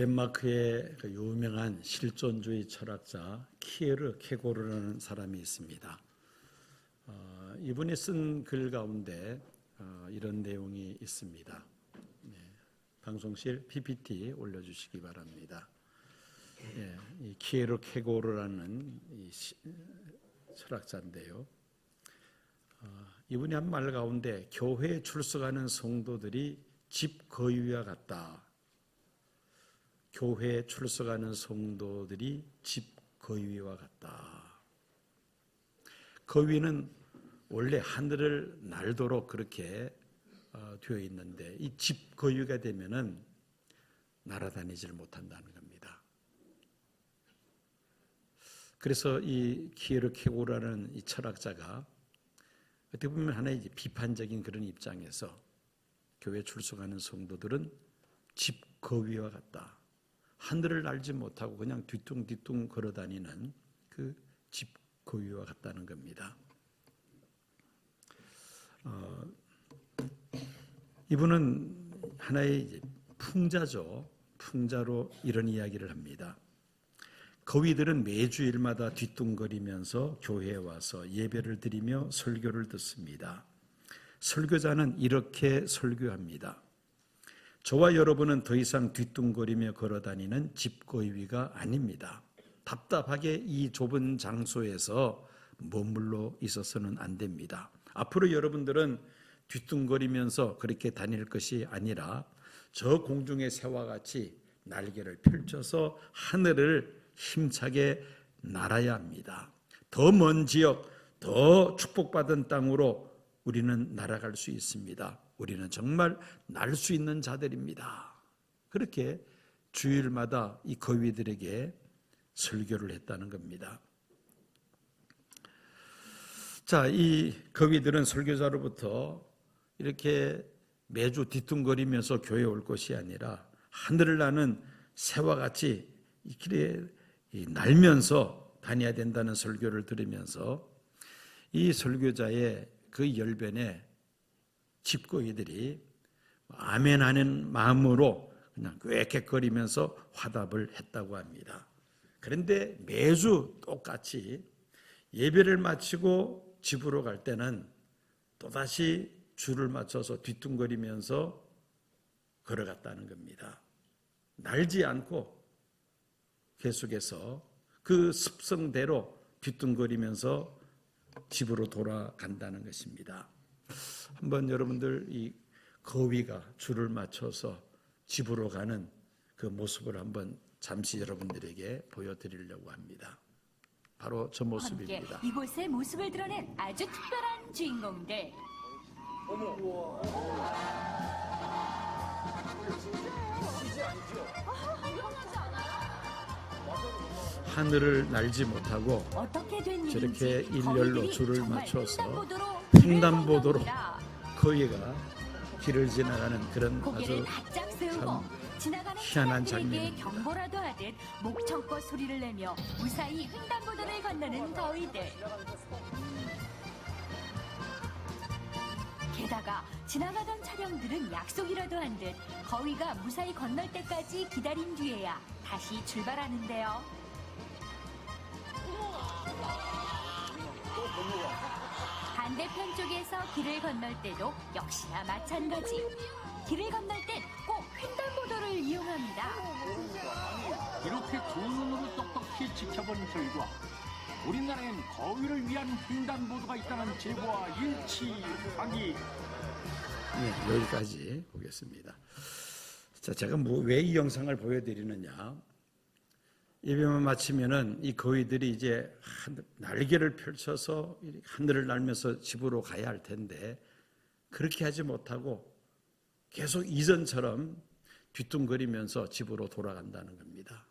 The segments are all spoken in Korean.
덴마크의 그 유명한 실존주의 철학자 키에르 케고르라는 사람이 있습니다. 이분이 쓴 글 가운데 이런 내용이 있습니다. 방송실 PPT 올려주시기 바랍니다. 이 키에르 케고르라는 이 철학자인데요. 이분이 한 말 가운데 교회에 출석하는 성도들이 집 거위와 같다. 교회에 출석하는 성도들이 집 거위와 같다. 거위는 원래 하늘을 날도록 그렇게 되어 있는데 이 집 거위가 되면은 날아다니질 못한다는 겁니다. 그래서 이 키에르 케고르라는 이 철학자가 어떻게 보면 하나의 비판적인 그런 입장에서 교회에 출석하는 성도들은 집 거위와 같다. 하늘을 날지 못하고 그냥 뒤뚱뒤뚱 걸어다니는 그 집 거위와 같다는 겁니다. 이분은 하나의 풍자죠. 풍자로 이런 이야기를 합니다. 거위들은 매주일마다 뒤뚱거리면서 교회에 와서 예배를 드리며 설교를 듣습니다. 설교자는 이렇게 설교합니다. 저와 여러분은 더 이상 뒤뚱거리며 걸어다니는 집거위가 아닙니다. 답답하게 이 좁은 장소에서 머물러 있어서는 안 됩니다. 앞으로 여러분들은 뒤뚱거리면서 그렇게 다닐 것이 아니라 저 공중의 새와 같이 날개를 펼쳐서 하늘을 힘차게 날아야 합니다. 더 먼 지역, 더 축복받은 땅으로 우리는 날아갈 수 있습니다. 우리는 정말 날 수 있는 자들입니다. 그렇게 주일마다 이 거위들에게 설교를 했다는 겁니다. 자, 이 거위들은 설교자로부터 이렇게 매주 뒤뚱거리면서 교회에 올 것이 아니라 하늘을 나는 새와 같이 이 길에 날면서 다녀야 된다는 설교를 들으면서 이 설교자의 그 열변에 집거위들이 아멘 하는 마음으로 그냥 꽥꽥거리면서 화답을 했다고 합니다. 그런데 매주 똑같이 예배를 마치고 집으로 갈 때는 또다시 줄을 맞춰서 뒤뚱거리면서 걸어갔다는 겁니다. 날지 않고 계속해서 그 습성대로 뒤뚱거리면서 집으로 돌아간다는 것입니다. 한번 여러분들 이 거위가 줄을 맞춰서 집으로 가는 그 모습을 한번 잠시 여러분들에게 보여드리려고 합니다. 바로 저 모습입니다. 함께 이곳의 모습을 드러낸 아주 특별한 주인공들. 하늘을 날지 못하고 저렇게 일렬로 줄을 맞춰서 횡단보도로 거위가 길을 지나가는 그런 아주 참 희한한 장면입니다. 경보라도 하듯 목청껏 소리를 내며 무사히 횡단보도를 건너는 거위들. 게다가 지나가던 차량들은 약속이라도 한 듯 거위가 무사히 건널 때까지 기다린 뒤에야 다시 출발하는데요. 반대편 쪽에서 길을 건널 때도 역시나 마찬가지. 길을 건널 땐 꼭 횡단보도를 이용합니다. 이렇게 두 눈으로 똑똑히 지켜본 결과 우리나라엔 거위를 위한 횡단보도가 있다는 제보와 일치하기. 네, 여기까지 보겠습니다. 자, 제가 왜 이 영상을 보여드리느냐? 예배만 마치면은 이 거위들이 이제 날개를 펼쳐서 하늘을 날면서 집으로 가야 할 텐데 그렇게 하지 못하고 계속 이전처럼 뒤뚱거리면서 집으로 돌아간다는 겁니다.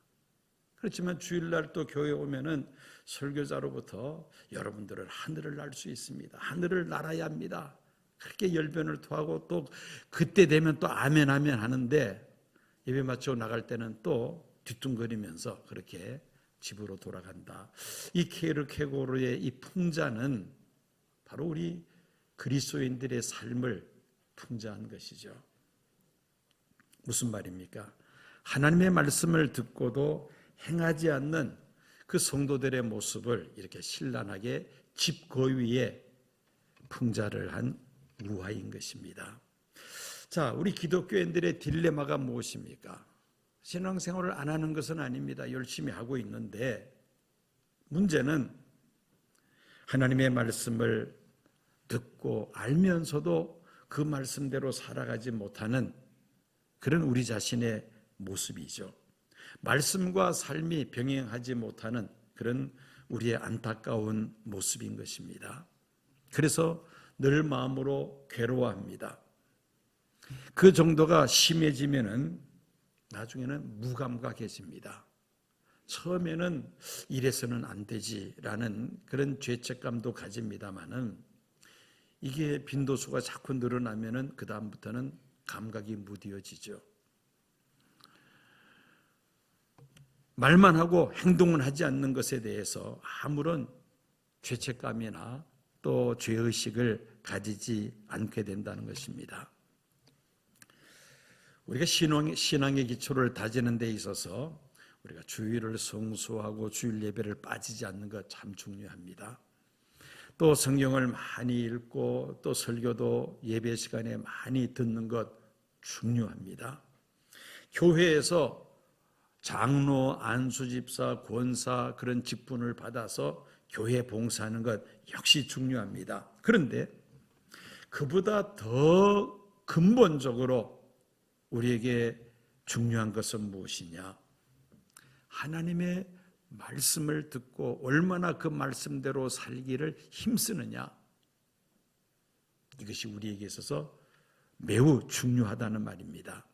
그렇지만 주일날 또 교회에 오면은 설교자로부터 여러분들은 하늘을 날 수 있습니다. 하늘을 날아야 합니다. 그렇게 열변을 토하고 또 그때 되면 또 아멘 아멘 하는데 예배 마치고 나갈 때는 또 뒤뚱거리면서 그렇게 집으로 돌아간다. 이 키에르 케고르의 이 풍자는 바로 우리 그리스도인들의 삶을 풍자한 것이죠. 무슨 말입니까? 하나님의 말씀을 듣고도 행하지 않는 그 성도들의 모습을 이렇게 신랄하게 집거위에 풍자를 한 우화인 것입니다. 자, 우리 기독교인들의 딜레마가 무엇입니까? 신앙생활을 안 하는 것은 아닙니다. 열심히 하고 있는데 문제는 하나님의 말씀을 듣고 알면서도 그 말씀대로 살아가지 못하는 그런 우리 자신의 모습이죠. 말씀과 삶이 병행하지 못하는 그런 우리의 안타까운 모습인 것입니다. 그래서 늘 마음으로 괴로워합니다. 그 정도가 심해지면은 나중에는 무감각해집니다. 처음에는 이래서는 안 되지라는 그런 죄책감도 가집니다만은 이게 빈도수가 자꾸 늘어나면은 그 다음부터는 감각이 무뎌지죠. 말만 하고 행동은 하지 않는 것에 대해서 아무런 죄책감이나 또 죄의식을 가지지 않게 된다는 것입니다. 우리가 신앙의 기초를 다지는 데 있어서 우리가 주일을 성수하고 주일 예배를 빠지지 않는 것 참 중요합니다. 또 성경을 많이 읽고 또 설교도 예배 시간에 많이 듣는 것 중요합니다. 교회에서 장로, 안수집사, 권사 그런 직분을 받아서 교회 봉사하는 것 역시 중요합니다. 그런데 그보다 더 근본적으로 우리에게 중요한 것은 무엇이냐? 하나님의 말씀을 듣고 얼마나 그 말씀대로 살기를 힘쓰느냐? 이것이 우리에게 있어서 매우 중요하다는 말입니다.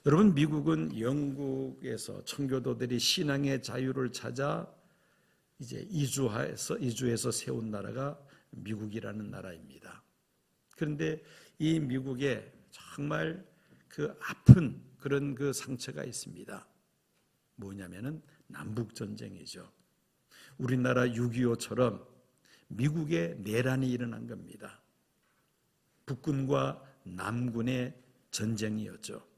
여러분, 미국은 영국에서 청교도들이 신앙의 자유를 찾아 이제 이주해서 세운 나라가 미국이라는 나라입니다. 그런데 이 미국에 정말 그 아픈 그런 그 상처가 있습니다. 뭐냐면은 남북 전쟁이죠. 우리나라 6.25처럼 미국에 내란이 일어난 겁니다. 북군과 남군의 전쟁이었죠.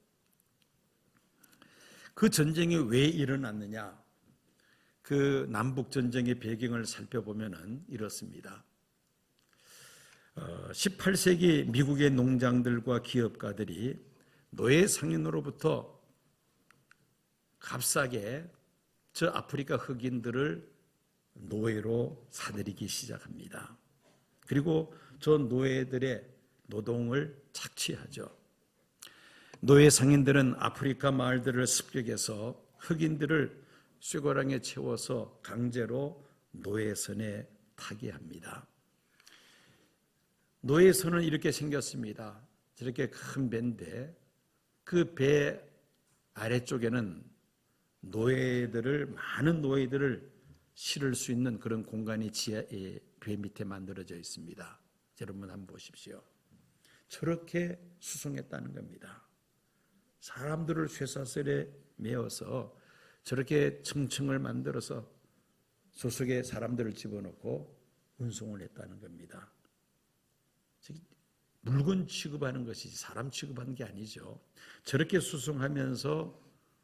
그 전쟁이 왜 일어났느냐? 그 남북 전쟁의 배경을 살펴보면은 이렇습니다. 18세기 미국의 농장들과 기업가들이 노예 상인으로부터 값싸게 저 아프리카 흑인들을 노예로 사들이기 시작합니다. 그리고 저 노예들의 노동을 착취하죠. 노예 상인들은 아프리카 마을들을 습격해서 흑인들을 쇠고랑에 채워서 강제로 노예선에 타게 합니다. 노예선은 이렇게 생겼습니다. 저렇게 큰 배인데 그 배 아래쪽에는 많은 노예들을 실을 수 있는 그런 공간이 지하에 배 밑에 만들어져 있습니다. 여러분 한번 보십시오. 저렇게 수송했다는 겁니다. 사람들을 쇠사슬에 메어서 저렇게 층층을 만들어서 저 속에 사람들을 집어넣고 운송을 했다는 겁니다. 물건 취급하는 것이 사람 취급하는 게 아니죠. 저렇게 수송하면서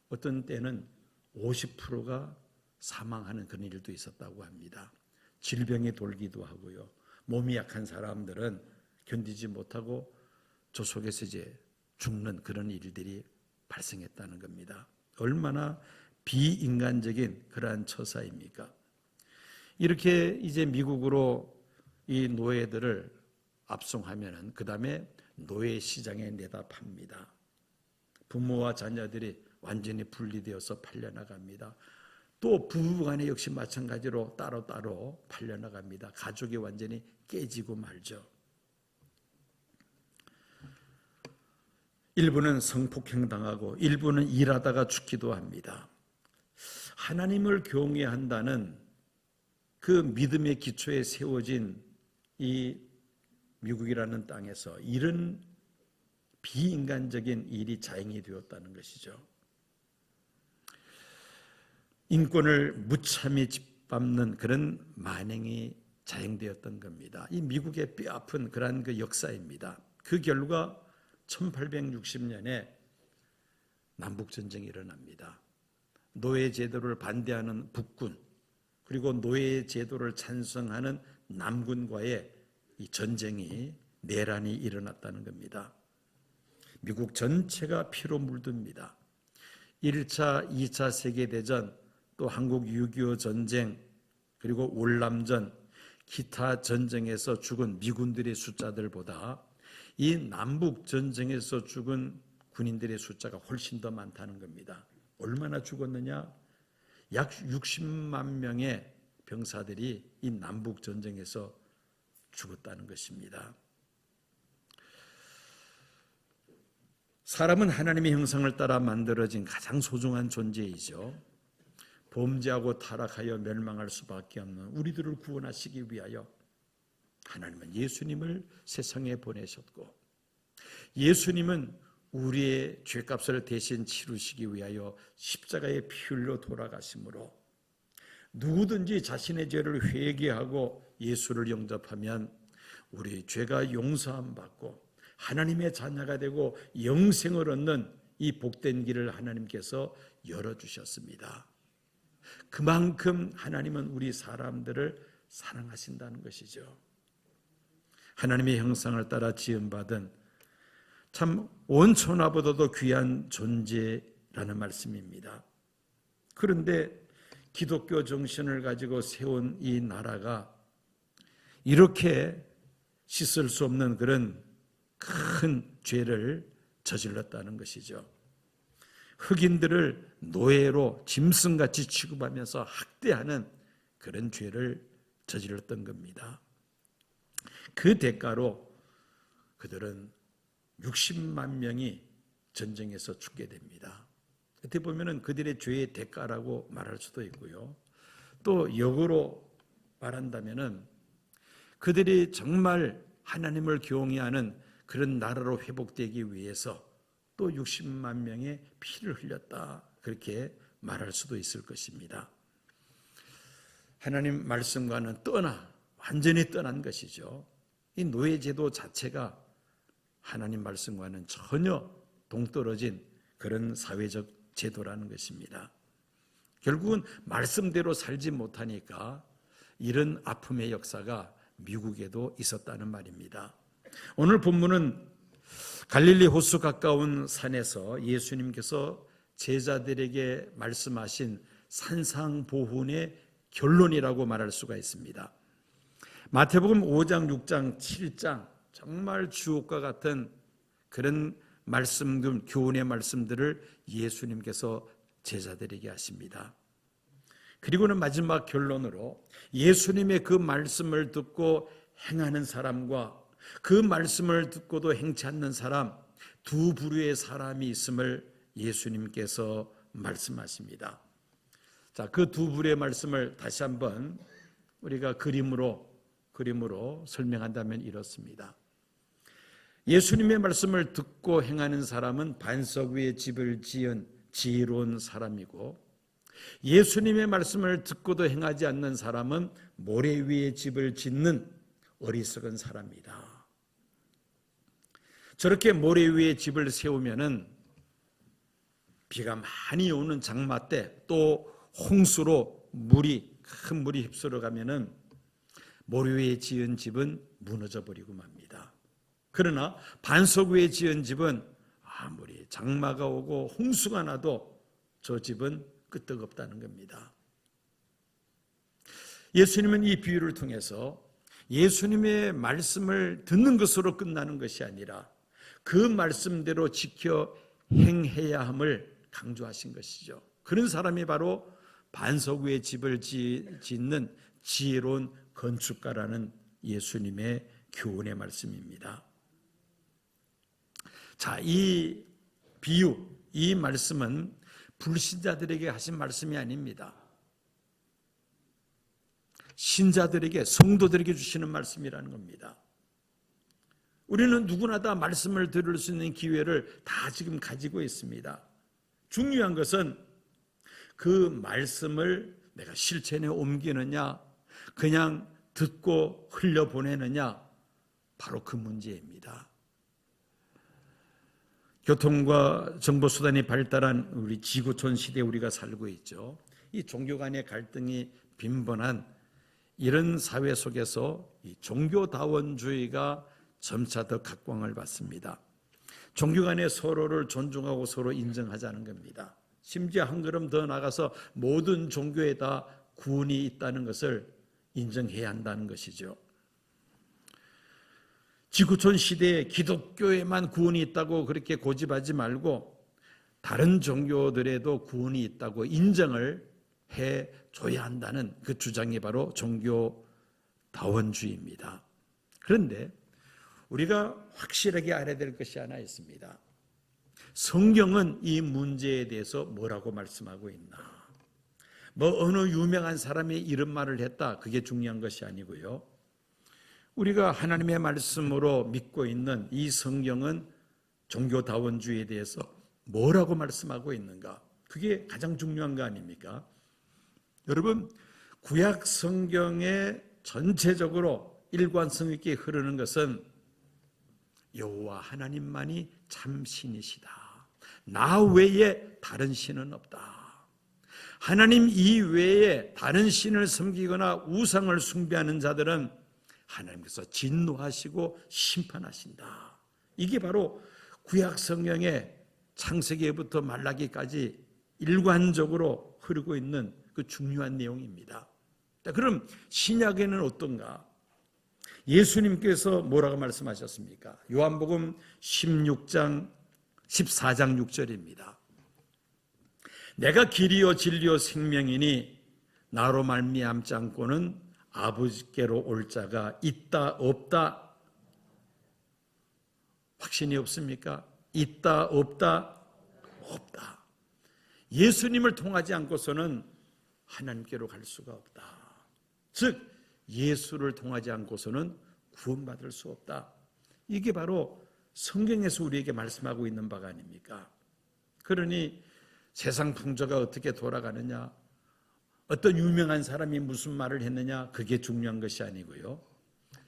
어떤 때는 50%가 사망하는 그런 일도 있었다고 합니다. 질병이 돌기도 하고요. 몸이 약한 사람들은 견디지 못하고 저 속에서 이제 죽는 그런 일들이 발생했다는 겁니다. 얼마나 비인간적인 그러한 처사입니까? 이렇게 이제 미국으로 이 노예들을 압송하면은 그 다음에 노예 시장에 내다 팝니다. 부모와 자녀들이 완전히 분리되어서 팔려나갑니다. 또 부부간에 역시 마찬가지로 따로따로 팔려나갑니다. 가족이 완전히 깨지고 말죠. 일부는 성폭행당하고 일부는 일하다가 죽기도 합니다. 하나님을 경외한다는 그 믿음의 기초에 세워진 이 미국이라는 땅에서 이런 비인간적인 일이 자행이 되었다는 것이죠. 인권을 무참히 짓밟는 그런 만행이 자행되었던 겁니다. 이 미국의 뼈아픈 그러한 그 역사입니다. 그 결과 1860년에 남북전쟁이 일어납니다. 노예제도를 반대하는 북군, 그리고 노예제도를 찬성하는 남군과의 이 전쟁이, 내란이 일어났다는 겁니다. 미국 전체가 피로 물듭니다. 1차, 2차 세계대전, 또 한국 6.25 전쟁, 그리고 월남전, 기타 전쟁에서 죽은 미군들의 숫자들보다 이 남북 전쟁에서 죽은 군인들의 숫자가 훨씬 더 많다는 겁니다. 얼마나 죽었느냐? 약 60만 명의 병사들이 이 남북 전쟁에서 죽었다는 것입니다. 사람은 하나님의 형상을 따라 만들어진 가장 소중한 존재이죠. 범죄하고 타락하여 멸망할 수밖에 없는 우리들을 구원하시기 위하여 하나님은 예수님을 세상에 보내셨고, 예수님은 우리의 죄값을 대신 치르시기 위하여 십자가에 피 흘려 돌아가심으로 누구든지 자신의 죄를 회개하고 예수를 영접하면 우리 죄가 용서함 받고 하나님의 자녀가 되고 영생을 얻는 이 복된 길을 하나님께서 열어주셨습니다. 그만큼 하나님은 우리 사람들을 사랑하신다는 것이죠. 하나님의 형상을 따라 지음받은 참 온천하보다도 귀한 존재라는 말씀입니다. 그런데 기독교 정신을 가지고 세운 이 나라가 이렇게 씻을 수 없는 그런 큰 죄를 저질렀다는 것이죠. 흑인들을 노예로 짐승같이 취급하면서 학대하는 그런 죄를 저질렀던 겁니다. 그 대가로 그들은 60만 명이 전쟁에서 죽게 됩니다. 어떻게 보면 그들의 죄의 대가라고 말할 수도 있고요. 또 역으로 말한다면 그들이 정말 하나님을 경외하는 그런 나라로 회복되기 위해서 또 60만 명의 피를 흘렸다, 그렇게 말할 수도 있을 것입니다. 하나님 말씀과는 완전히 떠난 것이죠. 이 노예제도 자체가 하나님 말씀과는 전혀 동떨어진 그런 사회적 제도라는 것입니다. 결국은 말씀대로 살지 못하니까 이런 아픔의 역사가 미국에도 있었다는 말입니다. 오늘 본문은 갈릴리 호수 가까운 산에서 예수님께서 제자들에게 말씀하신 산상보훈의 결론이라고 말할 수가 있습니다. 마태복음 5장, 6장, 7장 정말 주옥과 같은 그런 말씀들, 교훈의 말씀들을 예수님께서 제자들에게 하십니다. 그리고는 마지막 결론으로 예수님의 그 말씀을 듣고 행하는 사람과 그 말씀을 듣고도 행치 않는 사람, 두 부류의 사람이 있음을 예수님께서 말씀하십니다. 자, 그 두 부류의 말씀을 다시 한번 우리가 그림으로 설명한다면 이렇습니다. 예수님의 말씀을 듣고 행하는 사람은 반석 위에 집을 지은 지혜로운 사람이고, 예수님의 말씀을 듣고도 행하지 않는 사람은 모래 위에 집을 짓는 어리석은 사람이다. 저렇게 모래 위에 집을 세우면은 비가 많이 오는 장마 때 또 홍수로 큰 물이 휩쓸어 가면은 모래 위에 지은 집은 무너져 버리고 맙니다. 그러나 반석 위에 지은 집은 아무리 장마가 오고 홍수가 나도 저 집은 끄떡없다는 겁니다. 예수님은 이 비유를 통해서 예수님의 말씀을 듣는 것으로 끝나는 것이 아니라 그 말씀대로 지켜 행해야 함을 강조하신 것이죠. 그런 사람이 바로 반석 위에 집을 짓는 지혜로운 건축가라는 예수님의 교훈의 말씀입니다. 자, 이 비유, 이 말씀은 불신자들에게 하신 말씀이 아닙니다. 신자들에게, 성도들에게 주시는 말씀이라는 겁니다. 우리는 누구나 다 말씀을 들을 수 있는 기회를 다 지금 가지고 있습니다. 중요한 것은 그 말씀을 내가 실천에 옮기느냐, 그냥 듣고 흘려보내느냐, 바로 그 문제입니다. 교통과 정보수단이 발달한 우리 지구촌 시대에 우리가 살고 있죠. 이 종교 간의 갈등이 빈번한 이런 사회 속에서 이 종교다원주의가 점차 더 각광을 받습니다. 종교 간에 서로를 존중하고 서로 인정하자는 겁니다. 심지어 한 걸음 더 나가서 모든 종교에 다 구원이 있다는 것을 인정해야 한다는 것이죠. 지구촌 시대에 기독교에만 구원이 있다고 그렇게 고집하지 말고 다른 종교들에도 구원이 있다고 인정을 해줘야 한다는 그 주장이 바로 종교다원주의입니다. 그런데 우리가 확실하게 알아야 될 것이 하나 있습니다. 성경은 이 문제에 대해서 뭐라고 말씀하고 있나? 뭐 어느 유명한 사람이 이런 말을 했다, 그게 중요한 것이 아니고요. 우리가 하나님의 말씀으로 믿고 있는 이 성경은 종교다원주의에 대해서 뭐라고 말씀하고 있는가? 그게 가장 중요한 거 아닙니까? 여러분, 구약 성경에 전체적으로 일관성 있게 흐르는 것은 여호와 하나님만이 참 신이시다. 나 외에 다른 신은 없다. 하나님 이외에 다른 신을 섬기거나 우상을 숭배하는 자들은 하나님께서 진노하시고 심판하신다. 이게 바로 구약 성경의 창세기부터 말라기까지 일관적으로 흐르고 있는 그 중요한 내용입니다. 그럼 신약에는 어떤가? 예수님께서 뭐라고 말씀하셨습니까? 요한복음 14장 6절입니다. 내가 길이요 진리요 생명이니 나로 말미암지 않고는 아버지께로 올 자가 있다 없다? 확신이 없습니까? 있다 없다? 없다. 예수님을 통하지 않고서는 하나님께로 갈 수가 없다. 즉 예수를 통하지 않고서는 구원받을 수 없다. 이게 바로 성경에서 우리에게 말씀하고 있는 바가 아닙니까? 그러니 세상 풍조가 어떻게 돌아가느냐, 어떤 유명한 사람이 무슨 말을 했느냐, 그게 중요한 것이 아니고요.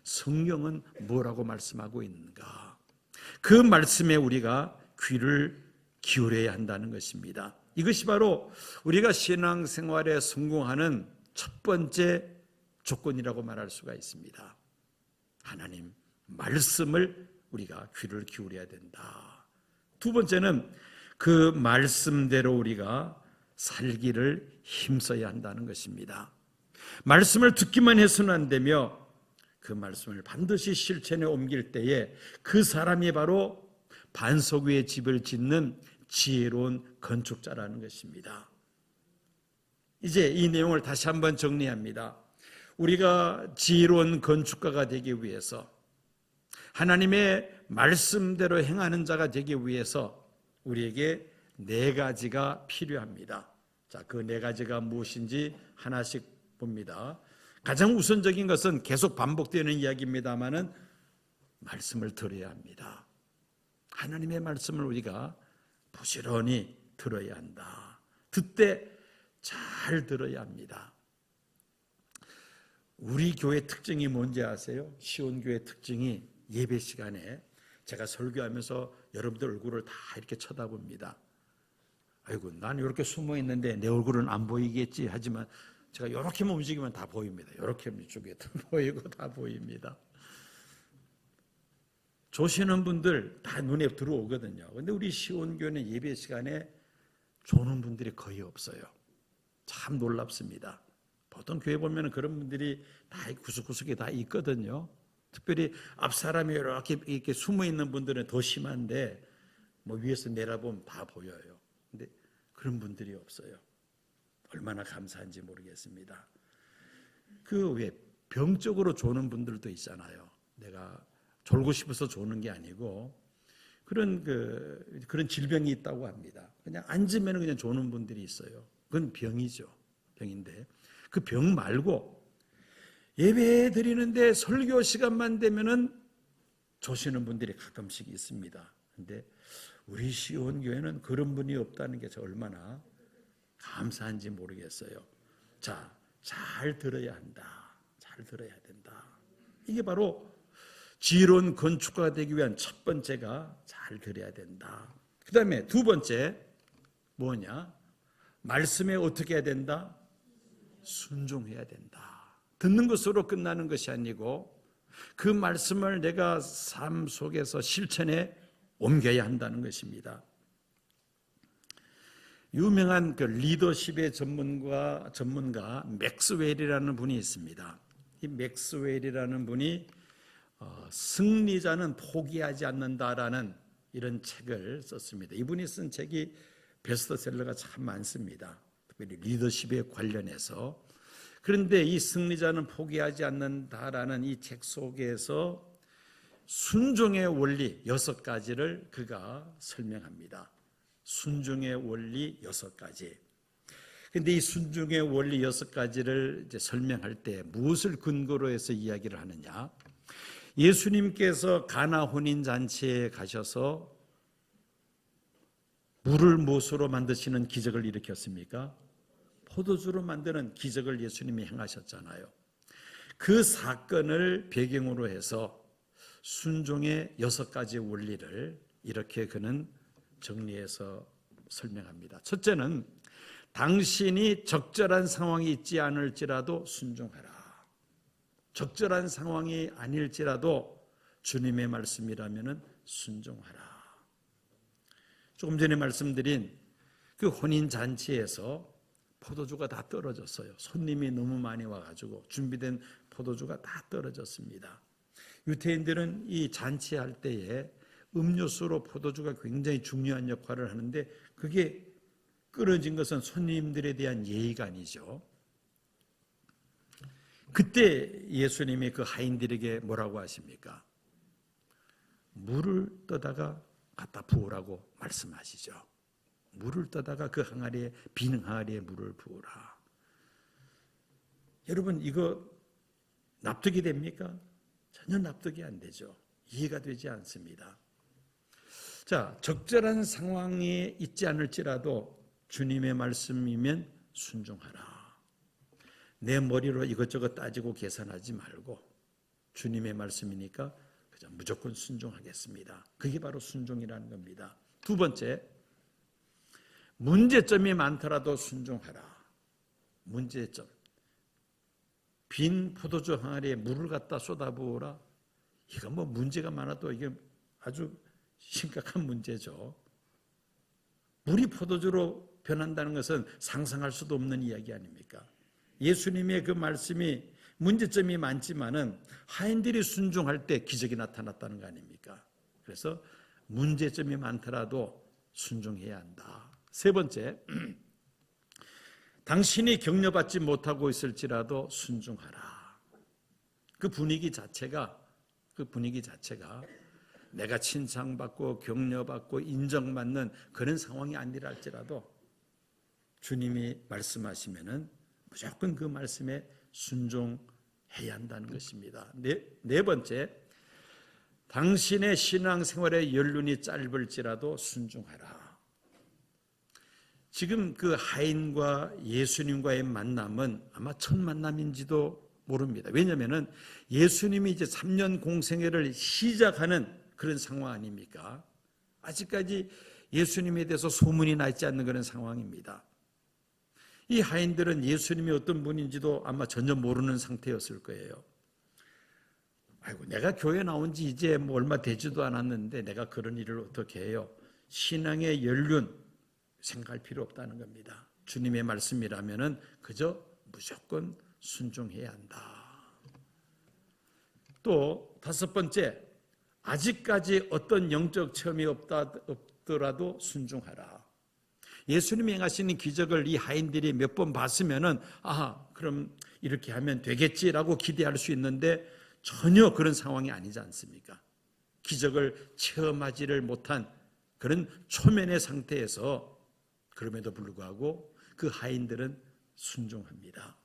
성경은 뭐라고 말씀하고 있는가? 그 말씀에 우리가 귀를 기울여야 한다는 것입니다. 이것이 바로 우리가 신앙생활에 성공하는 첫 번째 조건이라고 말할 수가 있습니다. 하나님 말씀을 우리가 귀를 기울여야 된다. 두 번째는 그 말씀대로 우리가 살기를 힘써야 한다는 것입니다. 말씀을 듣기만 해서는 안 되며 그 말씀을 반드시 실천에 옮길 때에 그 사람이 바로 반석 위에 집을 짓는 지혜로운 건축자라는 것입니다. 이제 이 내용을 다시 한번 정리합니다. 우리가 지혜로운 건축가가 되기 위해서, 하나님의 말씀대로 행하는 자가 되기 위해서 우리에게 네 가지가 필요합니다. 자, 그 네 가지가 무엇인지 하나씩 봅니다. 가장 우선적인 것은 계속 반복되는 이야기입니다만은 말씀을 들어야 합니다. 하나님의 말씀을 우리가 부지런히 들어야 한다. 듣되 잘 들어야 합니다. 우리 교회 특징이 뭔지 아세요? 시온교회 특징이 예배 시간에 제가 설교하면서 여러분들 얼굴을 다 이렇게 쳐다봅니다. 아이고, 난 이렇게 숨어 있는데 내 얼굴은 안 보이겠지 하지만 제가 이렇게만 움직이면 다 보입니다. 이렇게 이쪽에도 보이고 다 보입니다. 조시는 분들 다 눈에 들어오거든요. 근데 우리 시온교회는 예배 시간에 조는 분들이 거의 없어요. 참 놀랍습니다. 보통 교회 보면 그런 분들이 다 구석구석에 다 있거든요. 특별히 앞사람이 이렇게 숨어 있는 분들은 더 심한데 뭐 위에서 내려보면 다 보여요. 근데 그런 분들이 없어요. 얼마나 감사한지 모르겠습니다. 그 왜 병적으로 조는 분들도 있잖아요. 내가 졸고 싶어서 조는 게 아니고 그런 질병이 있다고 합니다. 그냥 앉으면 그냥 조는 분들이 있어요. 그건 병이죠. 병인데 그 병 말고 예배 드리는데 설교 시간만 되면은 조시는 분들이 가끔씩 있습니다. 근데 우리 시온교회는 그런 분이 없다는 게 저 얼마나 감사한지 모르겠어요. 자, 잘 들어야 한다. 잘 들어야 된다. 이게 바로 지혜로운 건축가가 되기 위한 첫 번째가 잘 들어야 된다. 그 다음에 두 번째 뭐냐? 말씀에 어떻게 해야 된다? 순종해야 된다. 듣는 것으로 끝나는 것이 아니고 그 말씀을 내가 삶 속에서 실천에 옮겨야 한다는 것입니다. 유명한 그 리더십의 전문가 맥스웰이라는 분이 있습니다. 이 맥스웰이라는 분이 승리자는 포기하지 않는다라는 이런 책을 썼습니다. 이분이 쓴 책이 베스트셀러가 참 많습니다. 특별히 리더십에 관련해서. 그런데 이 승리자는 포기하지 않는다라는 이 책 속에서 순종의 원리 6가지를 그가 설명합니다. 순종의 원리 6가지. 그런데 이 순종의 원리 6가지를 이제 설명할 때 무엇을 근거로 해서 이야기를 하느냐? 예수님께서 가나 혼인 잔치에 가셔서 물을 무엇으로 만드시는 기적을 일으켰습니까? 포도주로 만드는 기적을 예수님이 행하셨잖아요. 그 사건을 배경으로 해서 순종의 6가지 원리를 이렇게 그는 정리해서 설명합니다. 첫째는 당신이 적절한 상황이 있지 않을지라도 순종하라. 적절한 상황이 아닐지라도 주님의 말씀이라면 순종하라. 조금 전에 말씀드린 그 혼인잔치에서 포도주가 다 떨어졌어요. 손님이 너무 많이 와가지고 준비된 포도주가 다 떨어졌습니다. 유태인들은 이 잔치할 때에 음료수로 포도주가 굉장히 중요한 역할을 하는데 그게 끊어진 것은 손님들에 대한 예의가 아니죠. 그때 예수님이 그 하인들에게 뭐라고 하십니까? 물을 떠다가 갖다 부으라고 말씀하시죠. 물을 떠다가 그 항아리에, 빈 항아리에 물을 부으라. 여러분, 이거 납득이 됩니까? 전혀 납득이 안 되죠. 이해가 되지 않습니다. 자, 적절한 상황이 있지 않을지라도 주님의 말씀이면 순종하라. 내 머리로 이것저것 따지고 계산하지 말고 주님의 말씀이니까 그저 무조건 순종하겠습니다. 그게 바로 순종이라는 겁니다. 두 번째, 문제점이 많더라도 순종하라. 문제점. 빈 포도주 항아리에 물을 갖다 쏟아부으라. 이거 뭐 문제가 많아도 이게 아주 심각한 문제죠. 물이 포도주로 변한다는 것은 상상할 수도 없는 이야기 아닙니까? 예수님의 그 말씀이 문제점이 많지만은 하인들이 순종할 때 기적이 나타났다는 거 아닙니까? 그래서 문제점이 많더라도 순종해야 한다. 세 번째, 당신이 격려받지 못하고 있을지라도 순종하라. 그 분위기 자체가 내가 칭찬받고 격려받고 인정받는 그런 상황이 아니라 할지라도 주님이 말씀하시면은 무조건 그 말씀에 순종해야 한다는 것입니다. 네 번째, 당신의 신앙생활의 연륜이 짧을지라도 순종하라. 지금 그 하인과 예수님과의 만남은 아마 첫 만남인지도 모릅니다. 왜냐하면 예수님이 이제 3년 공생애를 시작하는 그런 상황 아닙니까? 아직까지 예수님에 대해서 소문이 나 있지 않는 그런 상황입니다. 이 하인들은 예수님이 어떤 분인지도 아마 전혀 모르는 상태였을 거예요. 아이고, 내가 교회 나온 지 이제 뭐 얼마 되지도 않았는데 내가 그런 일을 어떻게 해요? 신앙의 연륜 생각할 필요 없다는 겁니다. 주님의 말씀이라면은 그저 무조건 순종해야 한다. 또 다섯 번째, 아직까지 어떤 영적 체험이 없더라도 순종하라. 예수님이 행하시는 기적을 이 하인들이 몇 번 봤으면은 그럼 이렇게 하면 되겠지라고 기대할 수 있는데 전혀 그런 상황이 아니지 않습니까? 기적을 체험하지를 못한 그런 초면의 상태에서 그럼에도 불구하고 그 하인들은 순종합니다.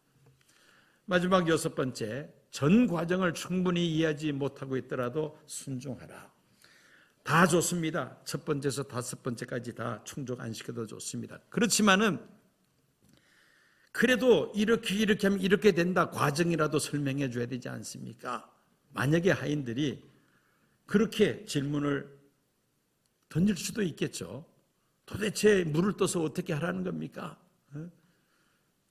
마지막 여섯 번째, 전 과정을 충분히 이해하지 못하고 있더라도 순종하라. 다 좋습니다. 첫 번째에서 다섯 번째까지 다 충족 안 시켜도 좋습니다. 그렇지만은 그래도 이렇게 하면 이렇게 된다 과정이라도 설명해 줘야 되지 않습니까? 만약에 하인들이 그렇게 질문을 던질 수도 있겠죠. 도대체 물을 떠서 어떻게 하라는 겁니까?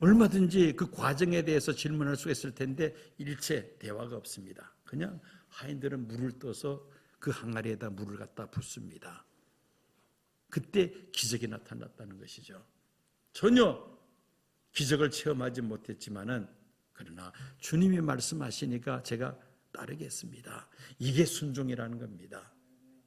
얼마든지 그 과정에 대해서 질문할 수가 있을 텐데 일체 대화가 없습니다. 그냥 하인들은 물을 떠서 그 항아리에다 물을 갖다 붓습니다. 그때 기적이 나타났다는 것이죠. 전혀 기적을 체험하지 못했지만은 그러나 주님이 말씀하시니까 제가 따르겠습니다. 이게 순종이라는 겁니다.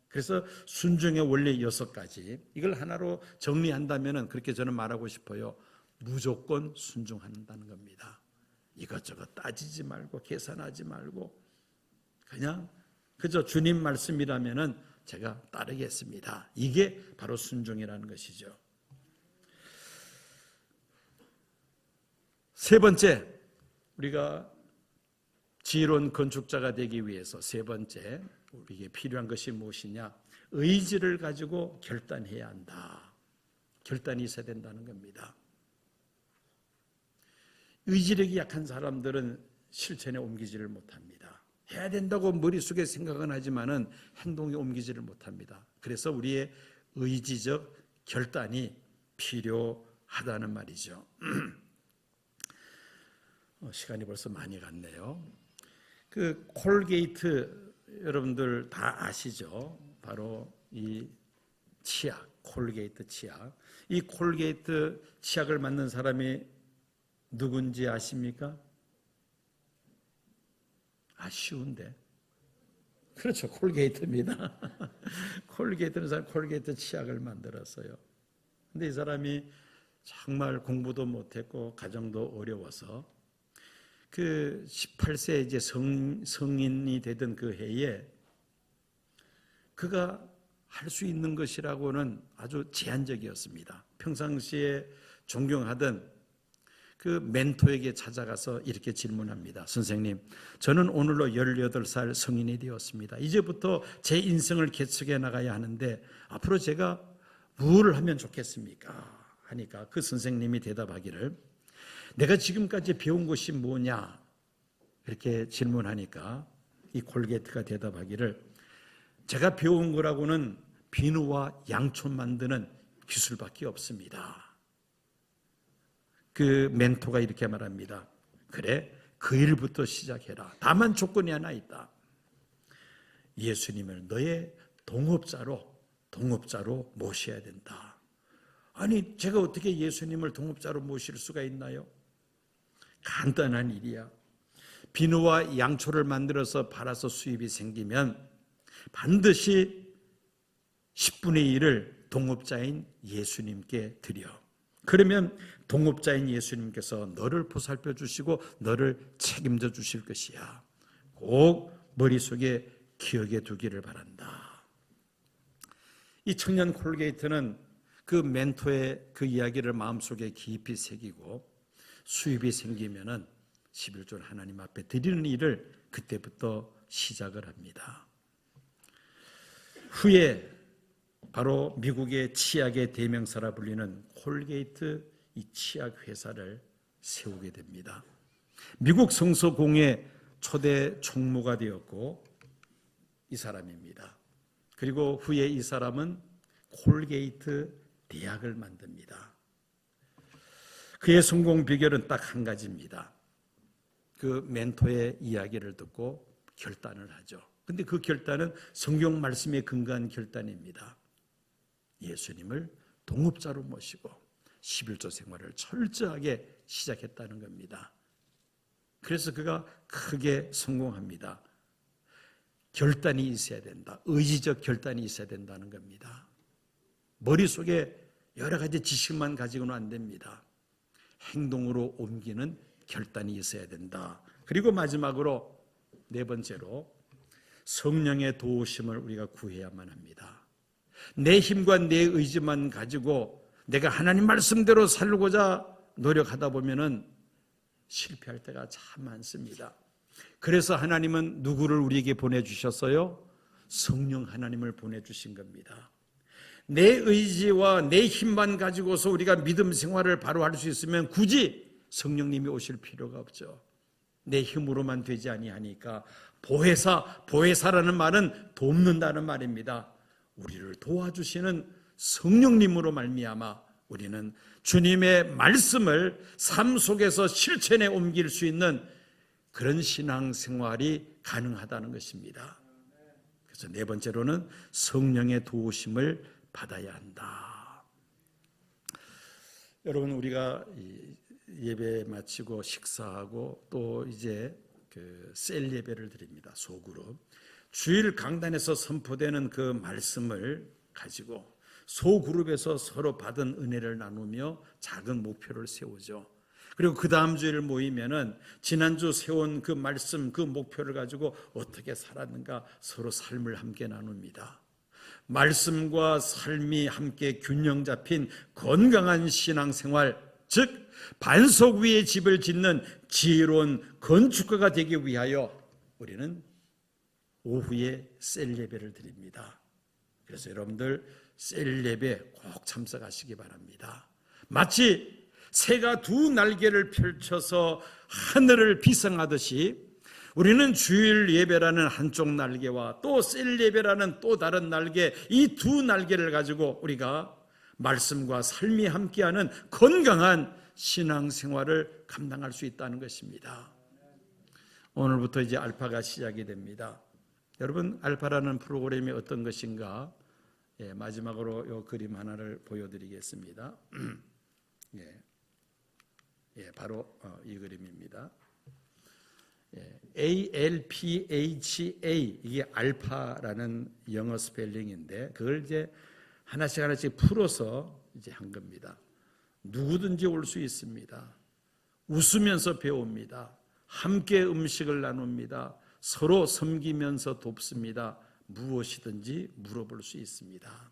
그래서 순종의 원래 6가지, 이걸 하나로 정리한다면 그렇게 저는 말하고 싶어요. 무조건 순종한다는 겁니다. 이것저것 따지지 말고 계산하지 말고 그냥 그저 주님 말씀이라면 제가 따르겠습니다. 이게 바로 순종이라는 것이죠. 세 번째, 우리가 지혜로운 건축자가 되기 위해서 세 번째 우리에게 필요한 것이 무엇이냐? 의지를 가지고 결단해야 한다. 결단이 있어야 된다는 겁니다. 의지력이 약한 사람들은 실천에 옮기지를 못합니다. 해야 된다고 머릿속에 생각은 하지만은 행동에 옮기지를 못합니다. 그래서 우리의 의지적 결단이 필요하다는 말이죠. 시간이 벌써 많이 갔네요. 그 콜게이트 여러분들 다 아시죠? 바로 이 치약, 콜게이트 치약. 이 콜게이트 치약을 만든 사람이 누군지 아십니까? 쉬운데. 그렇죠. 콜게이트입니다. 콜게이트는 사람 콜게이트 치약을 만들었어요. 근데 이 사람이 정말 공부도 못했고 가정도 어려워서 그 18세 이제 성인이 되던 그 해에 그가 할 수 있는 것이라고는 아주 제한적이었습니다. 평상시에 존경하던 그 멘토에게 찾아가서 이렇게 질문합니다. 선생님, 저는 오늘로 18살 성인이 되었습니다. 이제부터 제 인생을 개척해 나가야 하는데 앞으로 제가 무엇을 하면 좋겠습니까? 하니까 그 선생님이 대답하기를 내가 지금까지 배운 것이 뭐냐? 이렇게 질문하니까 이 콜게이트가 대답하기를 제가 배운 거라고는 비누와 양초 만드는 기술밖에 없습니다. 그 멘토가 이렇게 말합니다. 그래, 그 일부터 시작해라. 다만 조건이 하나 있다. 예수님을 너의 동업자로 모셔야 된다. 아니, 제가 어떻게 예수님을 동업자로 모실 수가 있나요? 간단한 일이야. 비누와 양초를 만들어서 팔아서 수입이 생기면 반드시 10분의 1을 동업자인 예수님께 드려. 그러면 동업자인 예수님께서 너를 보살펴 주시고 너를 책임져 주실 것이야. 꼭 머릿속에 기억해 두기를 바란다. 이 청년 콜게이트는 그 멘토의 그 이야기를 마음속에 깊이 새기고 수입이 생기면은 11조를 하나님 앞에 드리는 일을 그때부터 시작을 합니다. 후에 바로 미국의 치약의 대명사라 불리는 콜게이트 이 치약 회사를 세우게 됩니다. 미국 성서공회 초대 총무가 되었고 이 사람입니다. 그리고 후에 이 사람은 콜게이트 대학을 만듭니다. 그의 성공 비결은 딱 한 가지입니다. 그 멘토의 이야기를 듣고 결단을 하죠. 근데 그 결단은 성경 말씀에 근거한 결단입니다. 예수님을 동업자로 모시고 11조 생활을 철저하게 시작했다는 겁니다. 그래서 그가 크게 성공합니다. 결단이 있어야 된다. 의지적 결단이 있어야 된다는 겁니다. 머릿속에 여러 가지 지식만 가지고는 안 됩니다. 행동으로 옮기는 결단이 있어야 된다. 그리고 마지막으로 네 번째로 성령의 도우심을 우리가 구해야만 합니다. 내 힘과 내 의지만 가지고 내가 하나님 말씀대로 살고자 노력하다 보면은 실패할 때가 참 많습니다. 그래서 하나님은 누구를 우리에게 보내주셨어요? 성령 하나님을 보내주신 겁니다. 내 의지와 내 힘만 가지고서 우리가 믿음 생활을 바로 할 수 있으면 굳이 성령님이 오실 필요가 없죠. 내 힘으로만 되지 아니하니까 보혜사라는 말은 돕는다는 말입니다. 우리를 도와주시는 성령님으로 말미암아 우리는 주님의 말씀을 삶 속에서 실천에 옮길 수 있는 그런 신앙생활이 가능하다는 것입니다. 그래서 네 번째로는 성령의 도우심을 받아야 한다. 여러분, 우리가 예배 마치고 식사하고 또 이제 셀 예배를 드립니다. 소그룹. 주일 강단에서 선포되는 그 말씀을 가지고 소그룹에서 서로 받은 은혜를 나누며 작은 목표를 세우죠. 그리고 그 다음 주일 모이면은 지난주 세운 그 말씀, 그 목표를 가지고 어떻게 살았는가 서로 삶을 함께 나눕니다. 말씀과 삶이 함께 균형 잡힌 건강한 신앙생활, 즉 반석 위에 집을 짓는 지혜로운 건축가가 되기 위하여 우리는 오후에 셀 예배를 드립니다. 그래서 여러분들 셀 예배 꼭 참석하시기 바랍니다. 마치 새가 두 날개를 펼쳐서 하늘을 비상하듯이 우리는 주일 예배라는 한쪽 날개와 또 셀 예배라는 또 다른 날개, 이 두 날개를 가지고 우리가 말씀과 삶이 함께하는 건강한 신앙생활을 감당할 수 있다는 것입니다. 오늘부터 이제 알파가 시작이 됩니다. 여러분, 알파라는 프로그램이 어떤 것인가? 마지막으로 이 그림 하나를 보여드리겠습니다. 바로 이 그림입니다. ALPHA, 이게 알파라는 영어 스펠링인데 그걸 이제 하나씩 풀어서 이제 한 겁니다. 누구든지 올 수 있습니다. 웃으면서 배웁니다. 함께 음식을 나눕니다. 서로 섬기면서 돕습니다. 무엇이든지 물어볼 수 있습니다.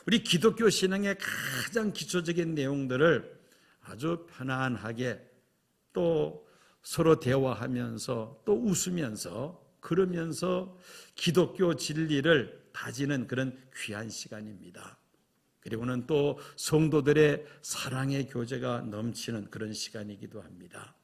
우리 기독교 신앙의 가장 기초적인 내용들을 아주 편안하게 또 서로 대화하면서 또 웃으면서 그러면서 기독교 진리를 다지는 그런 귀한 시간입니다. 그리고는 또 성도들의 사랑의 교제가 넘치는 그런 시간이기도 합니다.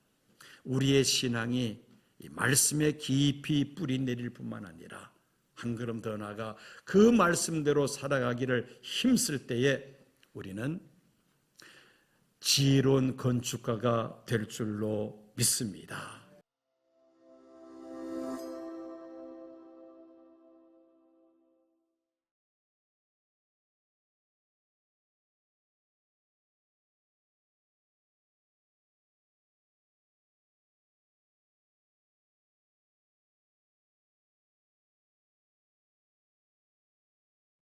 우리의 신앙이 이 말씀에 깊이 뿌리 내릴 뿐만 아니라 한 걸음 더 나아가 그 말씀대로 살아가기를 힘쓸 때에 우리는 지혜로운 건축가가 될 줄로 믿습니다.